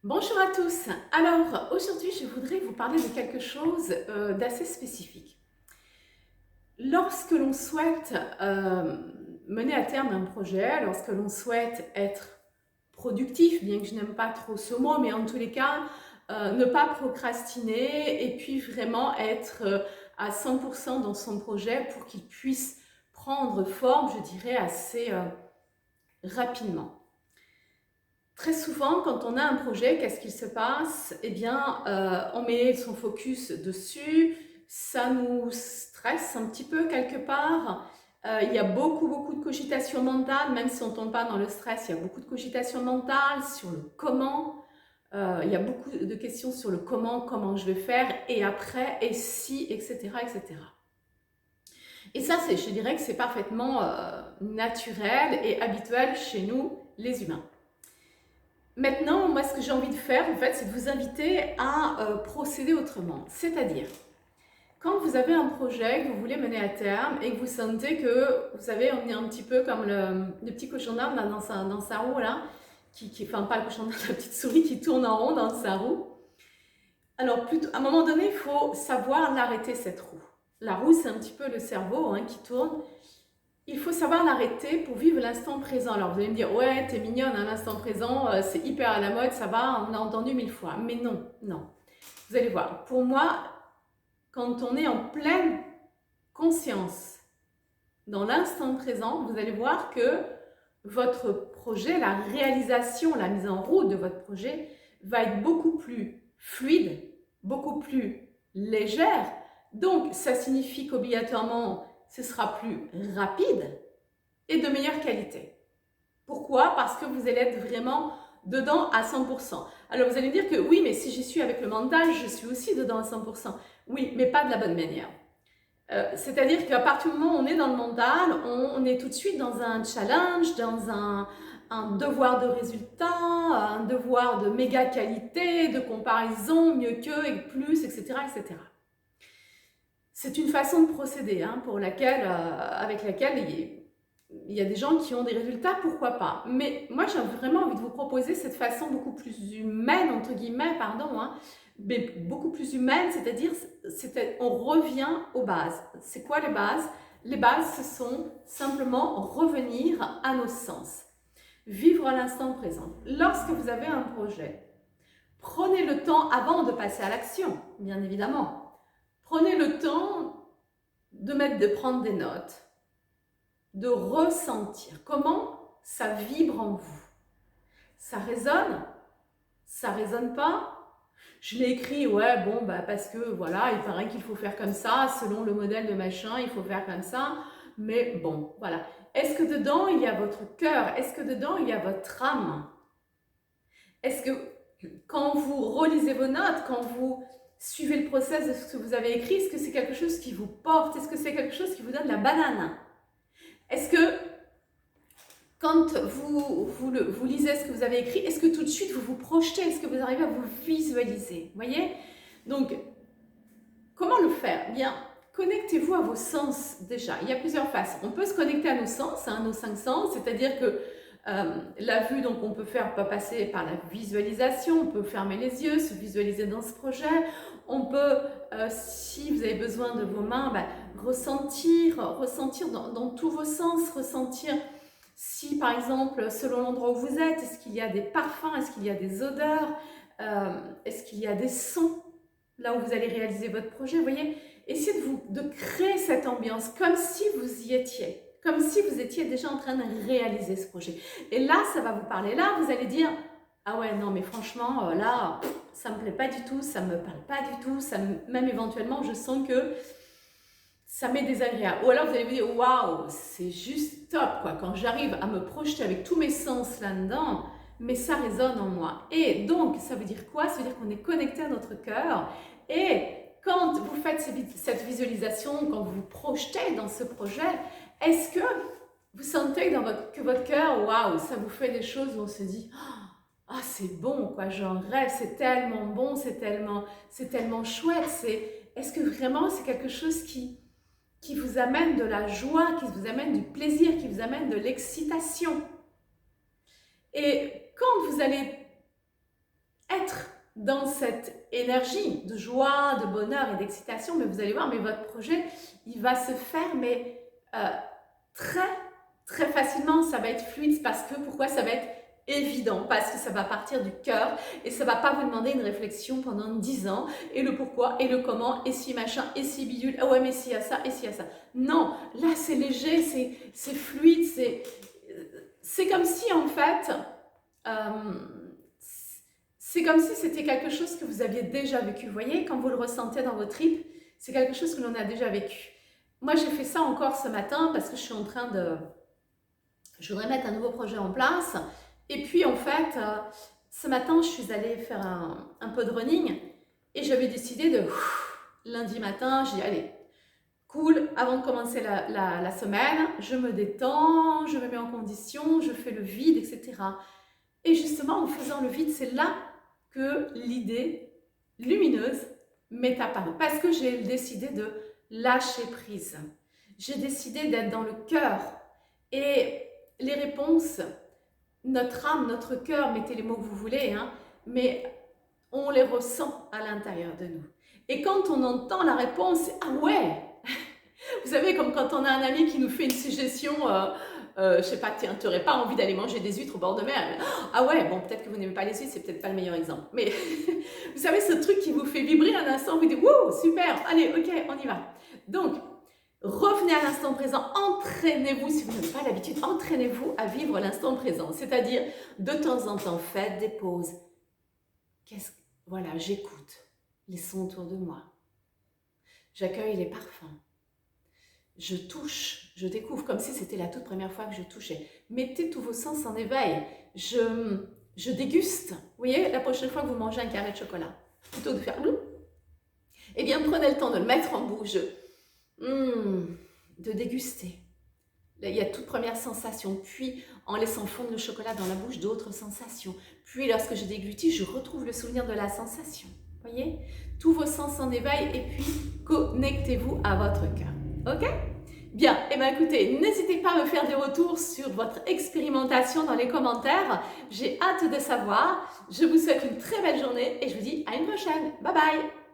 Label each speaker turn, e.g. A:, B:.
A: Bonjour à tous. Alors aujourd'hui je voudrais vous parler de quelque chose d'assez spécifique. Lorsque l'on souhaite mener à terme un projet, lorsque l'on souhaite être productif, bien que je n'aime pas trop ce mot, mais en tous les cas, ne pas procrastiner et puis vraiment être à 100% dans son projet pour qu'il puisse prendre forme, je dirais, assez rapidement. Très souvent, quand on a un projet, qu'est-ce qu'il se passe? Eh bien, on met son focus dessus, ça nous stresse un petit peu quelque part. Il y a beaucoup de cogitation mentale, même si on ne tombe pas dans le stress, il y a beaucoup de cogitation mentale sur le comment. Il y a beaucoup de questions sur le comment je vais faire, et après, et si, etc., etc. Et ça, je dirais que c'est parfaitement naturel et habituel chez nous, les humains. Maintenant, moi, ce que j'ai envie de faire, en fait, c'est de vous inviter à procéder autrement. C'est-à-dire, quand vous avez un projet que vous voulez mener à terme et que vous sentez que, vous savez, on est un petit peu comme le petit cochon d'Inde dans sa roue, là, enfin, pas le cochon d'Inde, la petite souris qui tourne en rond dans sa roue. Alors, plutôt, à un moment donné, il faut savoir l'arrêter, cette roue. La roue, c'est un petit peu le cerveau qui tourne. Il faut savoir l'arrêter pour vivre l'instant présent. Alors vous allez me dire, ouais, t'es mignonne, l'instant présent, c'est hyper à la mode, ça va, on a entendu 1000 fois. Mais non, non. Vous allez voir, pour moi, quand on est en pleine conscience dans l'instant présent, vous allez voir que votre projet, la réalisation, la mise en route de votre projet va être beaucoup plus fluide, beaucoup plus légère. Donc, ça signifie qu'obligatoirement, ce sera plus rapide et de meilleure qualité. Pourquoi? Parce que vous allez être vraiment dedans à 100%. Alors vous allez me dire que oui, mais si j'y suis avec le mental, je suis aussi dedans à 100%. Oui, mais pas de la bonne manière. C'est-à-dire qu'à partir du moment où on est dans le mental, on est tout de suite dans un challenge, dans un devoir de résultat, un devoir de méga qualité, de comparaison, mieux que, et plus, etc., etc. C'est une façon de procéder avec laquelle il y a des gens qui ont des résultats, pourquoi pas. Mais moi, j'ai vraiment envie de vous proposer cette façon beaucoup plus humaine, entre guillemets, mais beaucoup plus humaine, c'est-à-dire on revient aux bases. C'est quoi les bases? Les bases, ce sont simplement revenir à nos sens, vivre à l'instant présent. Lorsque vous avez un projet, prenez le temps avant de passer à l'action, bien évidemment. Prenez le temps de prendre des notes, de ressentir comment ça vibre en vous. Ça résonne? Ça résonne pas? Je l'ai écrit, ouais, bon, parce que voilà, il paraît qu'il faut faire comme ça, selon le modèle de machin, il faut faire comme ça, mais bon, voilà. Est-ce que dedans, il y a votre cœur? Est-ce que dedans, il y a votre âme? Est-ce que quand vous relisez vos notes, quand vous suivez le process de ce que vous avez écrit, est-ce que c'est quelque chose qui vous porte? Est-ce que c'est quelque chose qui vous donne la banane? Est-ce que quand vous lisez ce que vous avez écrit, est-ce que tout de suite vous vous projetez? Est-ce que vous arrivez à vous visualiser? Vous voyez? Donc, comment le faire? Bien, connectez-vous à vos sens déjà. Il y a plusieurs façons. On peut se connecter à nos sens, nos 5 sens, c'est-à-dire que la vue, donc on peut passer par la visualisation, on peut fermer les yeux, se visualiser dans ce projet, on peut, si vous avez besoin de vos mains, ressentir dans tous vos sens, ressentir si par exemple, selon l'endroit où vous êtes, est-ce qu'il y a des parfums, est-ce qu'il y a des odeurs, est-ce qu'il y a des sons là où vous allez réaliser votre projet, vous voyez, essayez de créer cette ambiance comme si vous y étiez. Comme si vous étiez déjà en train de réaliser ce projet. Et là, ça va vous parler. Là, vous allez dire, ah ouais, non, mais franchement, là, ça me plaît pas du tout, ça me parle pas du tout, même éventuellement, je sens que ça m'est désagréable. Ou alors, vous allez vous dire, waouh, c'est juste top, quoi. Quand j'arrive à me projeter avec tous mes sens là-dedans, mais ça résonne en moi. Et donc, ça veut dire quoi? Ça veut dire qu'on est connecté à notre cœur. Et quand vous faites cette visualisation, quand vous vous projetez dans ce projet, est-ce que vous sentez que votre cœur, waouh, ça vous fait des choses où on se dit, ah, c'est bon, quoi, j'en rêve, c'est tellement bon, c'est tellement chouette. Est-ce que vraiment c'est quelque chose qui vous amène de la joie, qui vous amène du plaisir, qui vous amène de l'excitation? Et quand vous allez dans cette énergie de joie, de bonheur et d'excitation, mais vous allez voir, mais votre projet, il va se faire, mais très, très facilement. Ça va être fluide parce que, pourquoi ça va être évident? Parce que ça va partir du cœur et ça va pas vous demander une réflexion pendant 10 ans et le pourquoi et le comment et si machin et si bidule, ah ouais mais s'il y a ça et s'il y a ça. Non, là c'est léger, c'est fluide, c'est comme si en fait, c'est comme si c'était quelque chose que vous aviez déjà vécu. Vous voyez, quand vous le ressentez dans vos tripes, c'est quelque chose que l'on a déjà vécu. Moi j'ai fait ça encore ce matin parce que je suis en train de... Je voudrais mettre un nouveau projet en place. Et puis en fait, ce matin, je suis allée faire un peu de running et j'avais décidé de... Lundi matin, j'ai dit, allez, cool, avant de commencer la semaine, je me détends, je me mets en condition, je fais le vide, etc. Et justement, en faisant le vide, c'est là que l'idée lumineuse m'est apparue. Parce que j'ai décidé de lâcher prise. J'ai décidé d'être dans le cœur. Et les réponses, notre âme, notre cœur, mettez les mots que vous voulez, hein, mais on les ressent à l'intérieur de nous. Et quand on entend la réponse, ah ouais, vous savez, comme quand on a un ami qui nous fait une suggestion, je sais pas, tiens, tu n'aurais pas envie d'aller manger des huîtres au bord de mer. Ah ouais, bon, peut-être que vous n'aimez pas les huîtres, c'est peut-être pas le meilleur exemple. Mais vous savez, ce truc qui vous fait vibrer un instant, vous dites, wow, super, allez, ok, on y va. Donc, revenez à l'instant présent, entraînez-vous, si vous n'avez pas l'habitude, entraînez-vous à vivre l'instant présent. C'est-à-dire, de temps en temps, faites des pauses. Voilà, j'écoute les sons autour de moi. J'accueille les parfums. Je touche, je découvre comme si c'était la toute première fois que je touchais. Mettez tous vos sens en éveil. Je déguste. Vous voyez, la prochaine fois que vous mangez un carré de chocolat, plutôt que de faire eh bien, prenez le temps de le mettre en bouche, de déguster. Là, il y a toute première sensation, puis en laissant fondre le chocolat dans la bouche, d'autres sensations. Puis lorsque je déglutis, je retrouve le souvenir de la sensation. Vous voyez, tous vos sens en éveil et puis connectez-vous à votre cœur. Ok? Bien, et bien écoutez, n'hésitez pas à me faire des retours sur votre expérimentation dans les commentaires. J'ai hâte de savoir. Je vous souhaite une très belle journée et je vous dis à une prochaine. Bye bye!